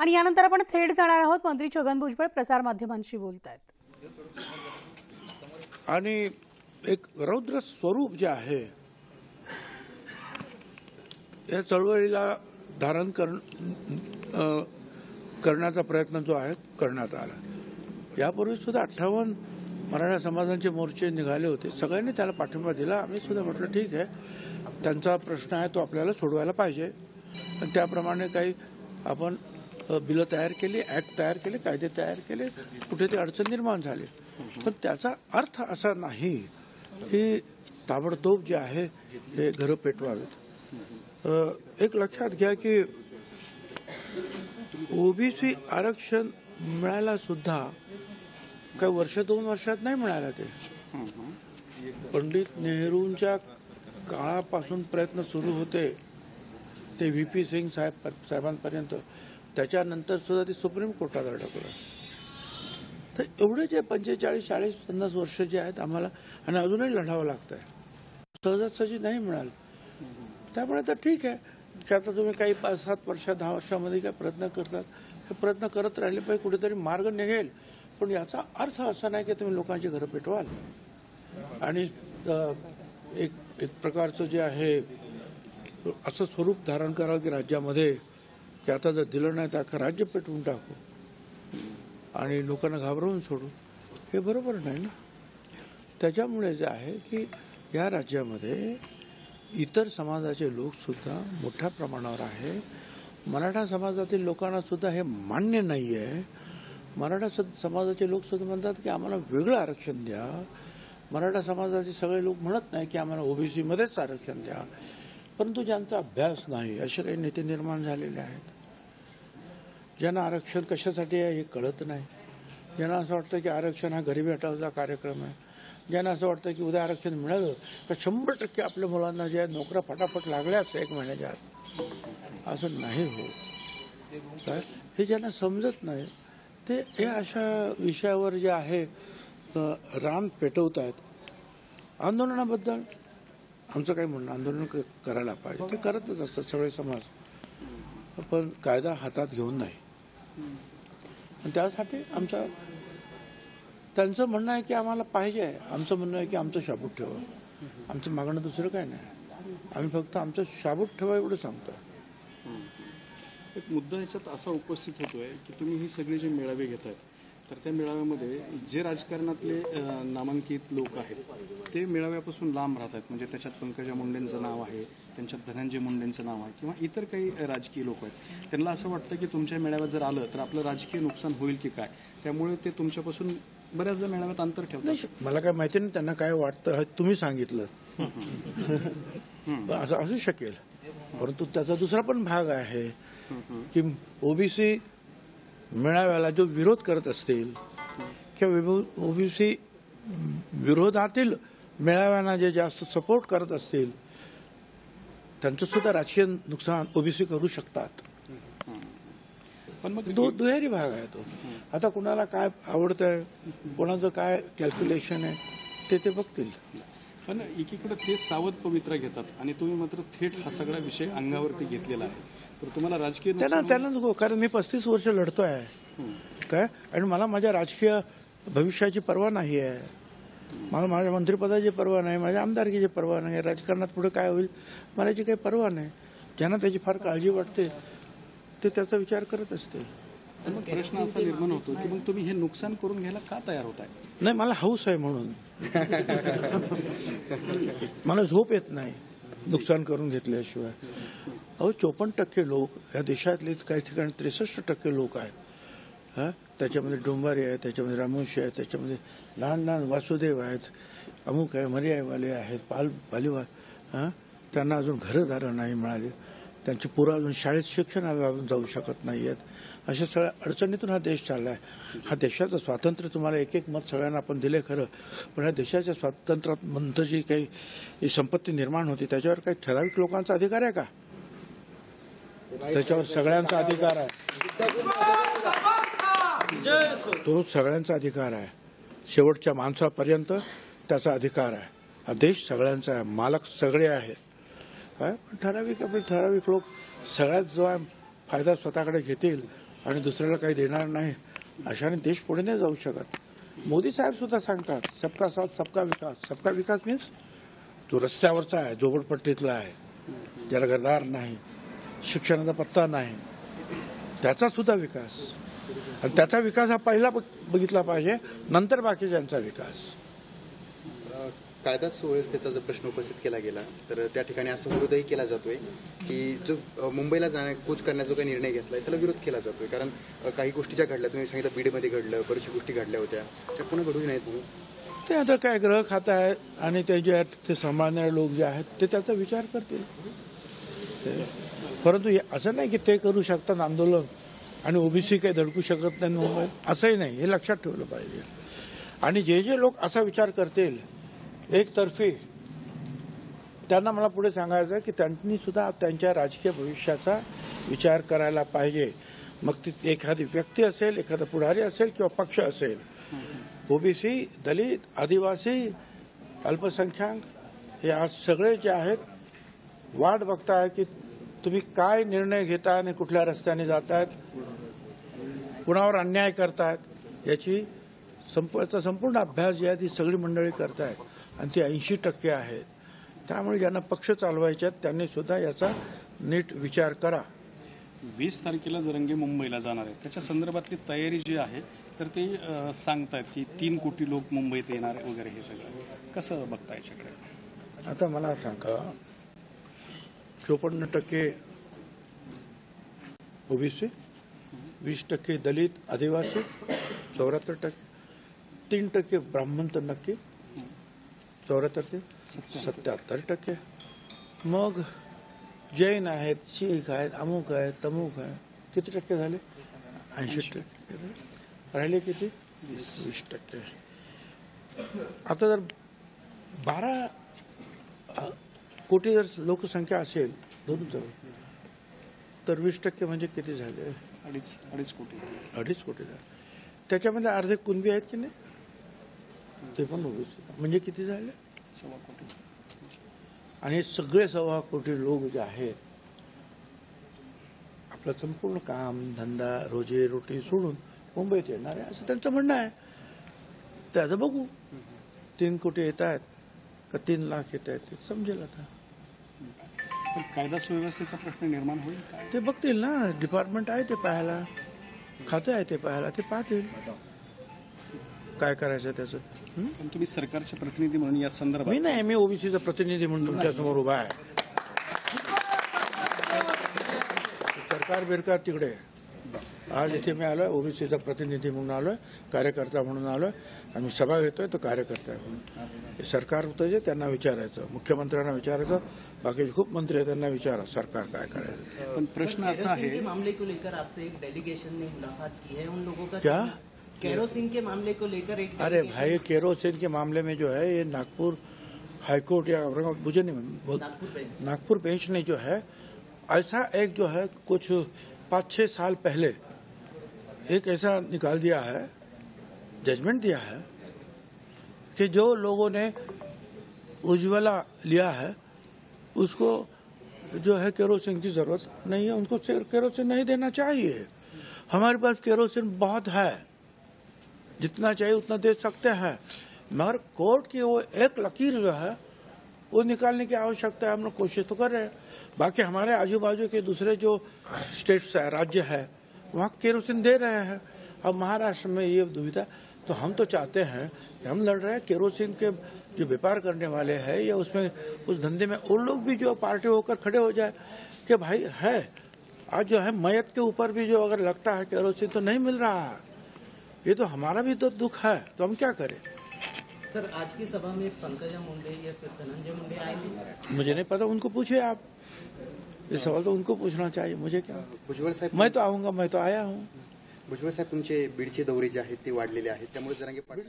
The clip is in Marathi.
आणि यानंतर आपण थेट जाणार आहोत मंत्री छगन भुजबळ प्रसारमाध्यमांशी बोलतायत. आणि एक रौद्र स्वरूप जे आहे या चळवळीला धारण करण्याचा प्रयत्न जो आहे करण्यात आला. यापूर्वी सुद्धा 58 मराठा समाजाचे मोर्चे निघाले होते. सगळ्यांनी त्याला पाठिंबा दिला. आम्ही सुद्धा म्हटलं ठीक आहे, त्यांचा प्रश्न आहे तो आपल्याला सोडवायला पाहिजे. आणि त्याप्रमाणे काही आपण बिलं तयार केली, ऍक्ट तयार केले, कायदे तयार केले. कुठे ते अडचण निर्माण झाली, पण त्याचा अर्थ असा नाही की ताबडतोब जे आहे हे घरं पेटवावेत. एक लक्षात घ्या की ओबीसी आरक्षण मिळायला सुद्धा काही वर्ष 2 वर्षात नाही मिळालं. ते पंडित नेहरूंच्या काळापासून प्रयत्न सुरू होते ते व्ही.पी. सिंग साहेबांपर्यंत. त्याच्यानंतर सुद्धा ते सुप्रीम कोर्टात अडकलं. तर एवढे जे 45, 40, 50 वर्ष जे आहेत आम्हाला, आणि अजूनही लढावं लागतंय. सहजासहजी नाही मिळालं. त्यामुळे तर ठीक आहे की आता तुम्ही काही 5-7 वर्ष 10 वर्षामध्ये काय प्रयत्न करतात, हे प्रयत्न करत राहिले पाहिजे. कुठेतरी मार्ग निघेल. पण याचा अर्थ असा नाही की तुम्ही लोकांची घरं पेटवाल आणि एक प्रकारचं जे आहे असं स्वरूप धारण करावं की राज्यामध्ये की आता जर दिलं नाही तर अख्खं राज्य पेटवून टाकू आणि लोकांना घाबरवून सोडू. हे बरोबर नाही ना. त्याच्यामुळे जे आहे की या राज्यामध्ये इतर समाजाचे लोक सुद्धा मोठ्या प्रमाणावर आहे. मराठा समाजातील लोकांना सुद्धा हे मान्य नाही आहे. मराठा समाजाचे लोक सुद्धा म्हणतात की आम्हाला वेगळं आरक्षण द्या. मराठा समाजाचे सगळे लोक म्हणत नाही की आम्हाला ओबीसी मध्येच आरक्षण द्या. परंतु ज्यांचा अभ्यास नाही असे काही नेते निर्माण झालेले आहेत, ज्यांना आरक्षण कशासाठी आहे हे कळत नाही, ज्यांना असं वाटतं की आरक्षण हा गरिबी हटावचा कार्यक्रम आहे, ज्यांना असं वाटतं की उद्या आरक्षण मिळालं तर 100% आपल्या मुलांना ज्या नोकऱ्या फटाफट लागल्याच 1 महिन्याच्या आत. असं नाही हो. काय हे ज्यांना समजत नाही ते हे अशा विषयावर जे आहे रान पेटवत आहेत. आंदोलनाबद्दल आमचं काही म्हणणं, आंदोलन करायला पाहिजे, ते करतच असतात सगळे समाज, पण कायदा हातात घेऊन नाही. आणि त्यासाठी त्यांचं म्हणणं आहे की आम्हाला पाहिजे आहे, आमचं म्हणणं आहे की आमचं शाबूत ठेवा. आमचं मागणं दुसरं काय नाही. आम्ही फक्त आमचं शाबूत ठेवा एवढं सांगतो. एक मुद्दा याच्यात असा उपस्थित होतोय की तुम्ही ही सगळी जे मेळावे घेताय तर त्या मेळाव्यामध्ये जे राजकारणातले नामांकित लोक आहेत ते मेळाव्यापासून लांब राहत आहेत. म्हणजे त्याच्यात पंकजा मुंडेंचं नाव आहे, त्यांच्यात धनंजय मुंडेंचं नाव आहे, किंवा इतर काही राजकीय लोक आहेत. त्यांना असं वाटतं की तुमच्या मेळाव्यात जर आलं तर आपलं राजकीय नुकसान होईल की काय, त्यामुळे ते तुमच्यापासून बऱ्याचदा मेळाव्यात अंतर ठेवतात. मला काय माहिती नाही त्यांना काय वाटतं, तुम्ही सांगितलं असं असू शकेल. परंतु त्याचा दुसरा पण भाग आहे की ओबीसी मेळाव्याला जो विरोध करत असतील किंवा ओबीसी विरोधातील मेळाव्यांना जे जास्त सपोर्ट करत असतील त्यांचं सुद्धा राजकीय नुकसान ओबीसी करू शकतात. पण मग दुहेरी भाग आहे तो. आता कुणाला काय आवडतंय, कोणाचं काय कॅल्क्युलेशन आहे ते बघतील. पण एकीकडे ते सावध पवित्रा घेतात आणि तुम्ही मात्र थेट हा सगळा विषय अंगावरती घेतलेला आहे. तर तुम्हाला राजकीय त्यांना नको, कारण मी 35 वर्ष लढतोय काय, आणि मला माझ्या राजकीय भविष्याची पर्वा नाही आहे. मला माझ्या मंत्रिपदाची पर्वा नाही, माझ्या आमदारकीची पर्वा नाही, राजकारणात पुढे काय होईल मला याची काही पर्वा नाही. ज्यांना त्याची फार काळजी वाटते ते त्याचा विचार करत असते. मग प्रश्न असा निर्माण होतो की मग तुम्ही हे नुकसान करून घ्यायला का तयार होताय? नाही, मला हौस आहे म्हणून. मला झोप येत नाही नुकसान करून घेतल्याशिवाय. 54% लोक या देशातले काही ठिकाणी 63% लोक आहेत. त्याच्यामध्ये डोंबारी आहे, त्याच्यामध्ये रामोशी आहे, त्याच्यामध्ये लहान लहान वासुदेव आहेत, अमुक आहे, मर्यायवाले आहेत, पालीवाल. त्यांना अजून घरंदारं नाही मिळाली, त्यांची पोरं अजून शाळेत शिक्षणाला जाऊ शकत नाही आहेत. अशा सगळ्या अडचणीतून हा देश चाललाय. हा देशाचं स्वातंत्र्य तुम्हाला एक मत सगळ्यांना आपण दिले खरं, पण या देशाच्या स्वातंत्र्यात नंतर जी काही संपत्ती निर्माण होती त्याच्यावर काही ठराविक लोकांचा अधिकार आहे का? त्याच्यावर सगळ्यांचा अधिकार आहे. तो सगळ्यांचा अधिकार आहे. शेवटच्या माणसापर्यंत त्याचा अधिकार आहे. हा देश सगळ्यांचा आहे, मालक सगळे आहेत. काय पण ठराविक लोक सगळ्यात जो फायदा स्वतःकडे घेतील आणि दुसऱ्याला काही देणार नाही अशाने देश पुढे नाही जाऊ शकत. मोदी साहेब सुद्धा सांगतात सबका साथ सबका विकास. सबका विकास मीन्स जो रस्त्यावरचा आहे, झोपडपट्टीतला आहे, ज्याला घरदार नाही, शिक्षणाचा पत्ता नाही, त्याचा सुद्धा विकास. आणि त्याचा विकास हा पहिला बघितला पाहिजे, नंतर बाकीच्यांचा विकास. कायदा सुव्यवस्थेचा जर प्रश्न उपस्थित केला गेला तर त्या ठिकाणी असं विरोधही केला जातोय की जो मुंबईला कूच करण्याचा जो काही निर्णय घेतलाय त्याला विरोध केला जातोय. कारण काही गोष्टी ज्या घडल्या, तुम्ही सांगितलं बीडमध्ये घडलं, बऱ्याचशा गोष्टी घडल्या होत्या, त्या पुन्हा घडू नयेत म्हणून. ते आता काय ग्रह खातं आहे आणि ते जे आहेत ते सांभाळणारे लोक जे आहेत ते त्याचा विचार करतील. परंतु असं नाही की ते करू शकतात आंदोलन आणि ओबीसी काही धडकू शकत नाही मुंबईत, असंही नाही. हे लक्षात ठेवलं पाहिजे. आणि जे जे लोक असा विचार करतील एकतर्फी, त्यांना मला पुढे सांगायचं की त्यांनी सुद्धा त्यांच्या राजकीय भविष्याचा विचार करायला पाहिजे. मग ती एखादी व्यक्ती असेल, एखादा पुढारी असेल किंवा पक्ष असेल. ओबीसी, दलित, आदिवासी, अल्पसंख्याक हे आज सगळे जे आहेत वाट बघताय की तुम्ही काय निर्णय घेताय आणि कुठल्या रस्त्याने जातायत, कुणावर अन्याय करतायत, याची संपूर्ण अभ्यास जी आहे ती सगळी मंडळी करतायत आणि ती 80% आहेत. त्यामुळे ज्यांना पक्ष चालवायचे आहेत त्यांनी सुद्धा याचा नीट विचार करा. 20 तारखेला जरंगे मुंबईला जाणार आहेत, त्याच्या संदर्भातली तयारी जी आहे तर ते सांगतायत की 3 कोटी लोक मुंबईत येणार वगैरे. हे सगळं कसं बघता याच्याकडे? आता मला सांगा, 54% ओबीसी, 20% दलित, आदिवासी, 74%, 3% ब्राह्मण तर नक्की, 74 ते 77%. मग जैन आहेत, शीख आहेत, अमुक आहेत, तमुक आहेत. किती टक्के झाले? 80%. राहिले किती? 20%. आता जर 12 कोटी जर लोकसंख्या असेल दोनच, तर 20% म्हणजे किती झाले? 2.5 कोटी. 2.5 कोटी झाले. त्याच्यामध्ये अर्धे कुणबी आहेत की नाही, ते पण ओबीसी, म्हणजे किती झाले? 1.25 कोटी. आणि हे सगळे 1.25 कोटी लोक जे आहेत आपलं संपूर्ण काम धंदा रोजी रोटी सोडून मुंबईत येणार आहे असं त्यांचं म्हणणं आहे. त्याचं बघू 3 कोटी येत आहेत का 3 लाख येत आहेत ते समजेल. आता पण कायदा सुव्यवस्थेचा प्रश्न निर्माण होईल काय? ते बघतील ना, डिपार्टमेंट आहे ते पाहायला, खातं आहे ते पाहायला, ते पाहतील काय करायचं त्याचं. पण तुम्ही सरकारचे प्रतिनिधी म्हणून या संदर्भात. मी नाही, मी ओबीसीचा प्रतिनिधी म्हणून तुमच्यासमोर उभा आहे. सरकार बिरकार तिकडे. आज इथे मी आलोय ओबीसीचा प्रतिनिधी म्हणून आलोय, कार्यकर्ता म्हणून आलोय आणि सभा घेतोय तो कार्यकर्ता आहे म्हणून. सरकार होतं जे त्यांना विचारायचं, मुख्यमंत्र्यांना विचारायचं, बाकीचे खूप मंत्री आहेत त्यांना विचारा सरकार काय करायचं. पण प्रश्न असा आहे, मामले को लेकर आपसे एक डेलीगेशन ने मुलाकात की है, उन लोगों का क्या? केरोसिन के मामले को लेकर एक अरे भाई, केरोसिन के मामले में जो है ये नागपुर हाईकोर्ट या मुझे नहीं, नागपुर बेंच ने जो है ऐसा एक जो है कुछ 5-6 साल पहले एक ऐसा निकाल दिया है, जजमेंट दिया है कि जो लोगों ने उज्ज्वला लिया है उसको जो है केरोसिन की जरूरत नहीं है, उनको केरोसिन नहीं देना चाहिए. हमारे पास केरोसिन बहुत है, जितना चाहिए उतना दे सकते हैं, मगर कोर्ट की वो एक लकीर जो है वो निकालने की आवश्यकता है. हम लोग कोशिश तो कर रहे हैं. बाकी हमारे आजू बाजू के दूसरे जो स्टेट्स है, राज्य है, वहाँ केरोसिन दे रहे हैं. अब महाराष्ट्र में ये दुविधा, तो हम तो चाहते हैं कि हम लड़ रहे हैं केरोसिन के जो व्यापार करने वाले हैं या उसमें उस धंधे में उन लोग भी जो पार्टी होकर खड़े हो जाए कि भाई है आज जो है मयत के ऊपर भी जो अगर लगता है केरोसिन तो नहीं मिल रहा है, ये तो हमारा भी तो दुख है, तो हम क्या करें. सर, आज की सभा में पंकजा मुंडे या फिर धनंजय मुंडे आए थे? मुझे नहीं पता, उनको पूछिए आप. ये सवाल तो उनको पूछना चाहिए, मुझे क्या. भुजबळ साहेब, मैं तो आऊंगा, मैं तो आया हूँ. भुजबळ साहेब तुमचे बीडचे दौरे जे आहेत ते वाढलेले आहेत, त्यामुळे जरांगे पाटील